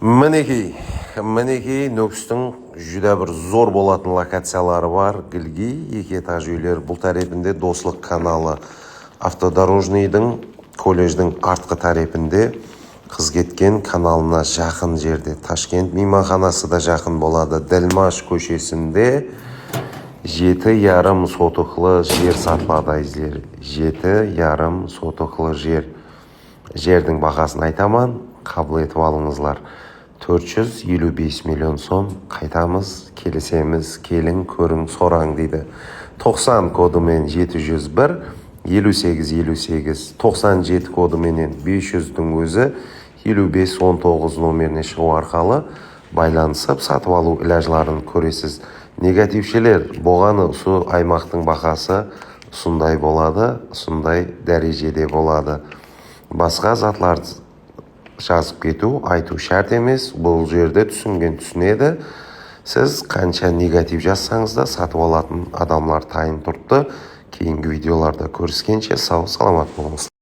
Мінекей Нүкістің жүдә бір зор болатын локациялары бар. Гілгей, екі этаж үйлер. Бұл тарепінде Дослық каналы. Автодорожныйдың колледждің артқы тарепінде қыз кеткен каналына жақын жерде. Ташкент мейманханасы да жақын болады. Ділмаш көшесінде 7,5 сотықлы жер сатылады айзлер. 7,5 сотықлы жер. Жердің бағасын айтаман, қабыл етіп алыңызлар. 455 миллион сом. Қайтамыз, келесеміз, келің, көрің, сораң дейді. 90 кодымен 701, 5858, 97 кодыменен 500-дің өзі 5519 номеріне шығу арқалы байланысып сатып алу илажларын көресіз. Негатившілер болғаны ұсы аймақтың бағасы ұсындай болады, ұсындай дәрежеде болады. Басқа затлар жазып кету, айту шарт емес. Бұл жерде түсінген түсінеді. Сіз қанша негатив жазсаңыз да сатып алатын адамлар тайын тұртты. Кейінгі видеоларда көріскенше сау саламат болыңыз.